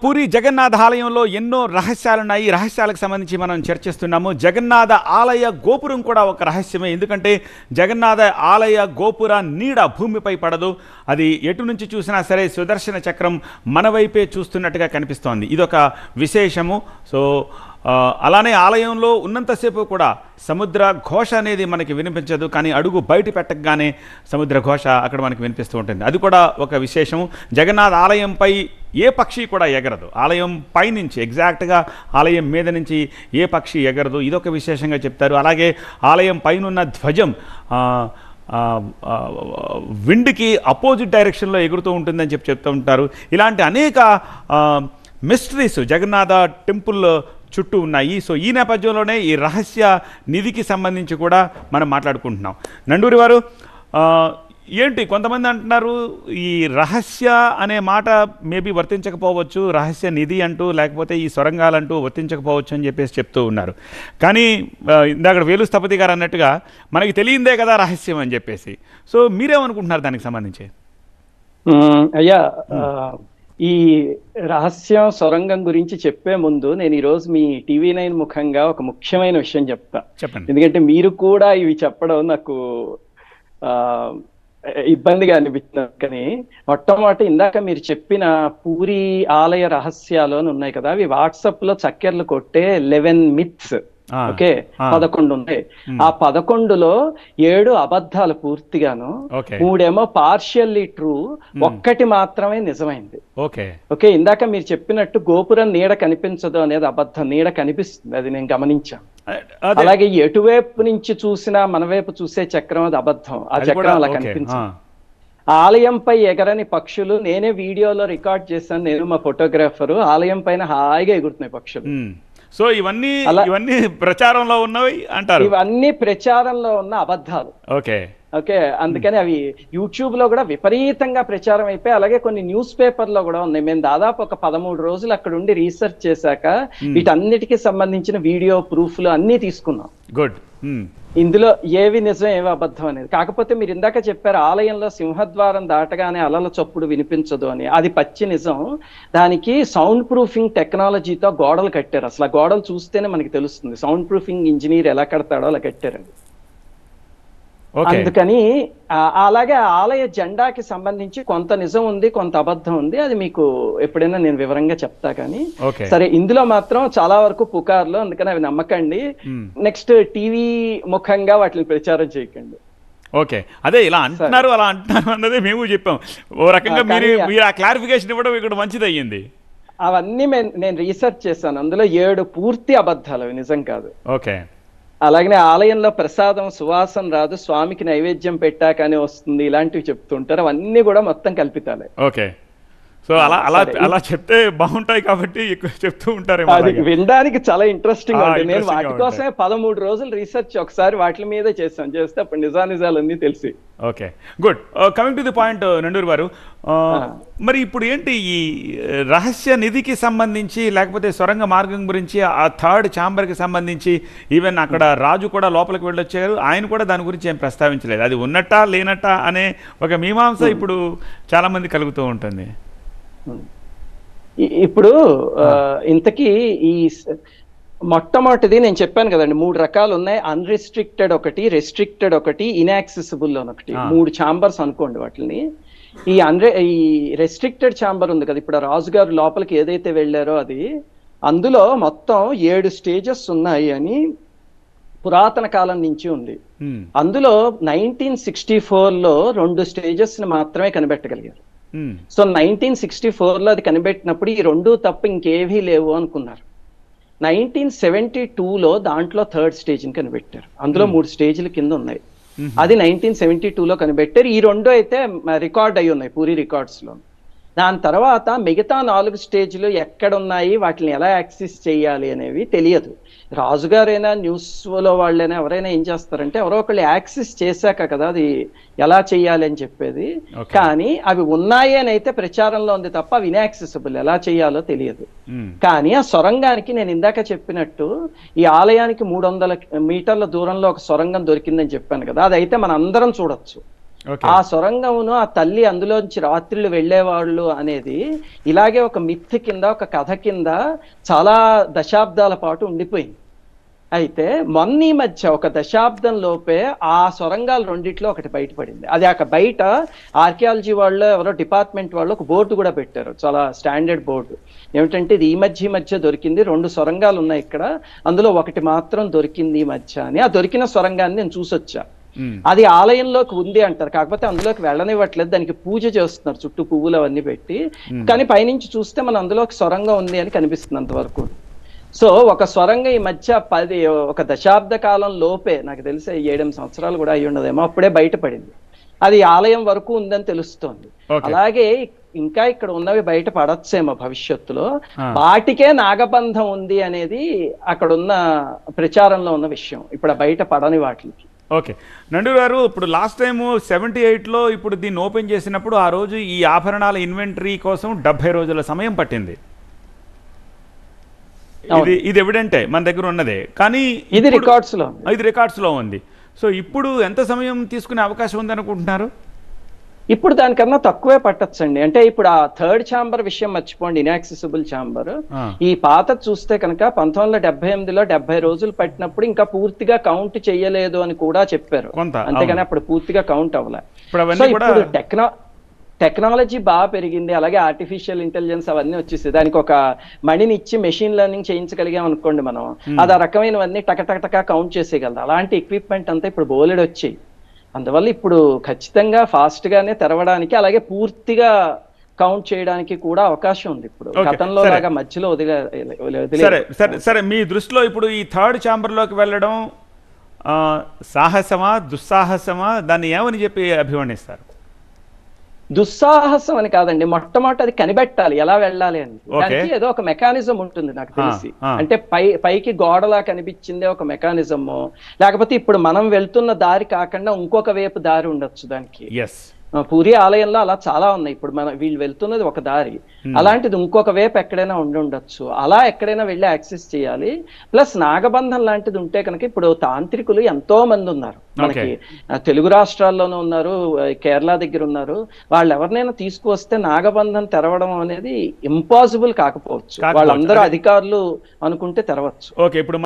పూరి జగన్నాథ ఆలయంలో ఎన్నో రహస్యాలున్నాయి. ఈ రహస్యాలకు సంబంధించి మనం చర్చిస్తున్నాము. జగన్నాథ ఆలయ గోపురం కూడా ఒక రహస్యమే. ఎందుకంటే జగన్నాథ ఆలయ గోపుర నీడ భూమిపై పడదు. అది ఎటు నుంచి చూసినా సరే సుదర్శన చక్రం మన వైపే చూస్తున్నట్టుగా కనిపిస్తోంది. ఇదొక విశేషము. సో అలానే ఆలయంలో ఉన్నంతసేపు కూడా సముద్ర ఘోష అనేది మనకి వినిపించదు, కానీ అడుగు బయట పెట్టగానే సముద్ర ఘోష అక్కడ మనకి వినిపిస్తూ ఉంటుంది. అది కూడా ఒక విశేషము. జగన్నాథ ఆలయంపై ఏ పక్షి కూడా ఎగరదు. ఆలయం పైనుంచి ఎగ్జాక్ట్గా ఆలయం మీద నుంచి ఏ పక్షి ఎగరదు. ఇదొక విశేషంగా చెప్తారు. అలాగే ఆలయం పైనున్న ధ్వజం విండ్కి అపోజిట్ డైరెక్షన్లో ఎగురుతూ ఉంటుందని చెప్తూ ఉంటారు. ఇలాంటి అనేక మిస్టరీస్ జగన్నాథ టెంపుల్ చుట్టూ ఉన్నాయి. సో ఈ నేపథ్యంలోనే ఈ రహస్య నిధికి సంబంధించి కూడా మనం మాట్లాడుకుంటున్నాం. నండూరి వారు, ఏంటి కొంతమంది అంటున్నారు ఈ రహస్య అనే మాట మేబీ వర్తించకపోవచ్చు, రహస్య నిధి అంటూ లేకపోతే ఈ సొరంగాలంటూ వర్తించకపోవచ్చు అని చెప్పేసి చెప్తూ ఉన్నారు. కానీ ఇందాక వేలు స్థపతి గారు అన్నట్టుగా మనకి తెలియందే కదా రహస్యం అని చెప్పేసి. సో మీరేమనుకుంటున్నారు దానికి సంబంధించి? అయ్యా, ఈ రహస్యం సొరంగం గురించి చెప్పే ముందు నేను ఈరోజు మీ TV9 ముఖంగా ఒక ముఖ్యమైన విషయం చెప్తా. చెప్పండి. ఎందుకంటే మీరు కూడా ఇవి చెప్పడం నాకు ఇబ్బందిగా అనిపించింది. కానీ మొట్టమొదటి ఇందాక మీరు చెప్పిన పూరి ఆలయ రహస్యాలు అని ఉన్నాయి కదా, అవి వాట్సాప్ లో చక్కెర్లు కొట్టే 11 మిత్స్. ఓకే, 11 ఉన్నాయి. ఆ 11లో 7 అబద్ధాలు పూర్తిగాను, 3 పార్షియల్లీ ట్రూ, ఒక్కటి మాత్రమే నిజమైంది. ఓకే, ఇందాక మీరు చెప్పినట్టు గోపురం నీడ కనిపించదు అనేది అబద్ధం. నీడ కనిపిస్తుంది, అది నేను గమనించాను. అలాగే ఎటువైపు నుంచి చూసినా మన వైపు చూసే చక్రం అది అబద్ధం. ఆ చక్రం అలా కనిపించదు. ఆలయంపై ఎగరని పక్షులు నేనే వీడియోలో రికార్డ్ చేశాను. నేను మా ఫోటోగ్రాఫరు. ఆలయం పైన హాయిగా ఎగురుతున్నాయి పక్షులు. సో ఇవన్నీ ప్రచారంలో ఉన్నవి అంటారు. ఇవన్నీ ప్రచారంలో ఉన్న అబద్ధాలు. ఓకే, అందుకని అవి యూట్యూబ్ లో కూడా విపరీతంగా ప్రచారం అయిపోయి, అలాగే కొన్ని న్యూస్ పేపర్ లో కూడా ఉన్నాయి. మేము దాదాపు ఒక 13 రోజులు అక్కడ ఉండి రీసెర్చ్ చేశాక వీటన్నిటికీ సంబంధించిన వీడియో ప్రూఫ్లు అన్ని తీసుకున్నాం. గుడ్. ఇందులో ఏవి నిజం ఏవి అబద్ధం అనేది. కాకపోతే మీరు ఇందాక చెప్పారు ఆలయంలో సింహద్వారం దాటగానే అలల చప్పుడు వినిపించదు అని. అది పచ్చి నిజం. దానికి సౌండ్ ప్రూఫింగ్ టెక్నాలజీతో గోడలు కట్టారు. అసలు ఆ గోడలు చూస్తేనే మనకి తెలుస్తుంది. సౌండ్ ప్రూఫింగ్ ఇంజనీర్ ఎలా కడతాడో అలా కట్టారండి. అందుకని అలాగే ఆలయ జెండాకి సంబంధించి కొంత నిజం ఉంది, కొంత అబద్ధం ఉంది. అది మీకు ఎప్పుడైనా నేను వివరంగా చెప్తా. కానీ సరే, ఇందులో మాత్రం చాలా వరకు పుకార్లు, అందుకని అవి నమ్మకండి. నెక్స్ట్ టీవీ ముఖంగా వాటిని ప్రచారం చేయకండి. ఓకే, అదే ఇలా అంటున్నారు అలా అంటున్నారు అన్నదే మేము చెప్పాం. ఓ రకంగా మీరు ఆ క్లారిఫికేషన్ ఇవ్వడం ఇక్కడ మంచిది అయ్యింది. అవన్నీ నేను రీసెర్చ్ చేశాను. అందులో 7 పూర్తి అబద్ధాలు, అవి నిజం కాదు. ఓకే, అలాగనే ఆలయంలో ప్రసాదం సువాసన రాదు, స్వామికి నైవేద్యం పెట్టాకనే వస్తుంది, ఇలాంటివి చెప్తుంటారు. అవన్నీ కూడా మొత్తం కల్పితాలే. ఓకే, సో అలా చెప్తే బాగుంటాయి కాబట్టి ఎక్కువ చెప్తూ ఉంటారు. అది వినడానికి చాలా ఇంట్రెస్టింగ్ ఉంటుంది. నేను వాటి కోసమే 13 రోజులు రీసెర్చ్ ఒకసారి వాటి మీదే చేస్తే అప్పుడు నిజానిజాలన్నీ తెలిసి. Okay, good. Coming to the point Nanduri వారు, మరి ఇప్పుడు ఏంటి ఈ రహస్య నిధికి సంబంధించి లేకపోతే సొరంగ మార్గం గురించి, ఆ 3rd ఛాంబర్కి సంబంధించి ఈవెన్ అక్కడ రాజు కూడా లోపలికి వెళ్ళొచ్చారు, ఆయన కూడా దాని గురించి ఏం ప్రస్తావించలేదు. అది ఉన్నట్టా లేనట్టా అనే ఒక మీమాంస ఇప్పుడు చాలా మంది కలుగుతూ ఉంటుంది. ఇప్పుడు ఇంతకీ ఈ మొట్టమొదటిది నేను చెప్పాను కదండి, 3 రకాలు ఉన్నాయి. అన్రిస్ట్రిక్టెడ్ ఒకటి, రెస్ట్రిక్టెడ్ ఒకటి, ఇన్యాక్సెసిబుల్ అని ఒకటి. 3 ఛాంబర్స్ అనుకోండి వాటిని. ఈ రెస్ట్రిక్టెడ్ ఛాంబర్ ఉంది కదా, ఇప్పుడు రాజుగారు లోపలికి ఏదైతే వెళ్ళారో అది, అందులో మొత్తం 7 స్టేజెస్ ఉన్నాయి అని పురాతన కాలం నుంచి ఉంది. అందులో 1964లో 2 స్టేజెస్ ని మాత్రమే కనిపెట్టగలిగారు. సో 1964లో అది కనిపెట్టినప్పుడు ఈ 2 తప్ప ఇంకేవీ లేవు అనుకున్నారు. 1972లో దాంట్లో 3rd స్టేజ్ని కనిపెట్టారు. అందులో 3 స్టేజ్ల కింద ఉన్నాయి. అది 1972లో కనిపెట్టారు. ఈ 2 అయితే రికార్డ్ అయి ఉన్నాయి పూరి రికార్డ్స్ లో. దాని తర్వాత మిగతా 4 స్టేజ్లు ఎక్కడున్నాయి, వాటిని ఎలా యాక్సెస్ చేయాలి అనేవి తెలియదు. రాజుగారైనా న్యూస్లో వాళ్ళైనా ఎవరైనా ఏం చేస్తారంటే ఎవరో ఒకళ్ళు యాక్సెస్ చేశాక కదా అది ఎలా చేయాలి అని చెప్పేది. కానీ అవి ఉన్నాయి అని అయితే ప్రచారంలో ఉంది తప్ప అవి ఇన్యాక్సెసిబుల్, ఎలా చేయాలో తెలియదు. కానీ ఆ సొరంగానికి నేను ఇందాక చెప్పినట్టు ఈ ఆలయానికి 300 మీటర్ల దూరంలో ఒక సొరంగం దొరికిందని చెప్పాను కదా, అదైతే మన అందరం చూడొచ్చు. ఆ సొరంగమును ఆ తల్లి అందులోంచి రాత్రులు వెళ్లేవాళ్ళు అనేది ఇలాగే ఒక మిత్ కింద, ఒక కథ కింద చాలా దశాబ్దాల పాటు ఉండిపోయింది. అయితే మొన్న ఈ మధ్య ఒక దశాబ్దం లోపే ఆ సొరంగాలు రెండిట్లో ఒకటి బయటపడింది. అది అక్కడ బయట ఆర్కియాలజీ వాళ్ళు ఎవరో డిపార్ట్మెంట్ వాళ్ళు ఒక బోర్డు కూడా పెట్టారు, చాలా స్టాండర్డ్ బోర్డు. ఏమిటంటే ఇది ఈ మధ్య దొరికింది, 2 సొరంగాలు ఉన్నాయి ఇక్కడ, అందులో ఒకటి మాత్రం దొరికింది ఈ మధ్య అని. ఆ దొరికిన సొరంగాన్ని నేను చూసొచ్చా. అది ఆలయంలోకి ఉంది అంటారు, కాకపోతే అందులోకి వెళ్ళనివ్వట్లేదు, దానికి పూజ చేస్తున్నారు చుట్టూ పువ్వులు అవన్నీ పెట్టి. కానీ పైనుంచి చూస్తే మన అందులోకి సొరంగం ఉంది అని కనిపిస్తుంది అంతవరకు. సో ఒక సొరంగం ఈ మధ్య ఒక దశాబ్ద కాలం లోపే, నాకు తెలిసి 7-8 సంవత్సరాలు కూడా అయ్యి ఉండదేమో, అప్పుడే బయటపడింది. అది ఆలయం వరకు ఉందని తెలుస్తోంది. అలాగే ఇంకా ఇక్కడ ఉన్నవి బయట పడచ్చేమో భవిష్యత్తులో. వాటికే నాగబంధం ఉంది అనేది అక్కడున్న ప్రచారంలో ఉన్న విషయం, ఇప్పుడు బయట పడని వాటికి. ఓకే నండు గారు, ఇప్పుడు లాస్ట్ టైము 78లో ఇప్పుడు దీన్ని ఓపెన్ చేసినప్పుడు ఆ రోజు ఈ ఆభరణాల ఇన్వెంటరీ కోసం 70 రోజుల సమయం పట్టింది. ఇది ఎవిడెంటే మన దగ్గర ఉన్నదే, కానీ ఇది రికార్డ్స్ లో ఉంది. సో ఇప్పుడు ఎంత సమయం తీసుకునే అవకాశం ఉంది అనుకుంటున్నారు? ఇప్పుడు దానికన్నా తక్కువే పట్టొచ్చండి. అంటే ఇప్పుడు ఆ 3rd ఛాంబర్ విషయం మర్చిపోండి, ఇన్యాక్సెసిబుల్ ఛాంబర్. ఈ పాత చూస్తే కనుక 1978లో 70 రోజులు పట్టినప్పుడు ఇంకా పూర్తిగా కౌంట్ చెయ్యలేదు అని కూడా చెప్పారు, అంతేగాని అప్పుడు పూర్తిగా కౌంట్ అవ్వలే. ఇప్పుడు టెక్నాలజీ బాగా పెరిగింది, అలాగే ఆర్టిఫిషియల్ ఇంటెలిజెన్స్ అవన్నీ వచ్చేసి దానికి ఒక మణిని ఇచ్చి మెషిన్ లెర్నింగ్ చేయించగలిగాం అనుకోండి మనం, అది ఆ రకమైనవన్నీ టకటక కౌంట్ చేసేయగలదు. అలాంటి ఎక్విప్మెంట్ అంతా ఇప్పుడు బోలెడు వచ్చాయి. అందువల్ల ఇప్పుడు ఖచ్చితంగా ఫాస్ట్ గానే తెరవడానికి, అలాగే పూర్తిగా కౌంట్ చేయడానికి కూడా అవకాశం ఉంది. ఇప్పుడు గతంలో లాగా మధ్యలో సరే, మీ దృష్టిలో ఇప్పుడు ఈ 3rd ఛాంబర్లోకి వెళ్ళడం సాహసమా, దుస్సాహసమా, దాన్ని ఏమని చెప్పి అభివర్ణిస్తారు? దుస్సాహసం అని కాదండి, మొట్టమొదటి అది కనిపెట్టాలి ఎలా వెళ్ళాలి అని. దానికి ఏదో ఒక మెకానిజం ఉంటుంది నాకు తెలిసి. అంటే పైకి గోడలా కనిపించిందే ఒక మెకానిజము, లేకపోతే ఇప్పుడు మనం వెళ్తున్న దారి కాకుండా ఇంకొక వైపు దారి ఉండొచ్చు దానికి. పూరి ఆలయంలో అలా చాలా ఉన్నాయి. ఇప్పుడు వీళ్ళు వెళ్తున్నది ఒక దారి, అలాంటిది ఇంకొక వైపు ఎక్కడైనా ఉండొచ్చు. అలా ఎక్కడైనా వెళ్ళి యాక్సెస్ చేయాలి. ప్లస్ నాగబంధం లాంటిది ఉంటే కనుక ఇప్పుడు తాంత్రికులు ఎంతో మంది ఉన్నారు మనకి, తెలుగు రాష్ట్రాల్లోనూ ఉన్నారు, కేరళ దగ్గర ఉన్నారు. వాళ్ళు ఎవరినైనా తీసుకువస్తే నాగబంధం తెరవడం అనేది ఇంపాసిబుల్ కాకపోవచ్చు, వాళ్ళందరూ అధికారులు అనుకుంటే తెరవచ్చు. ఓకే, ఇప్పుడు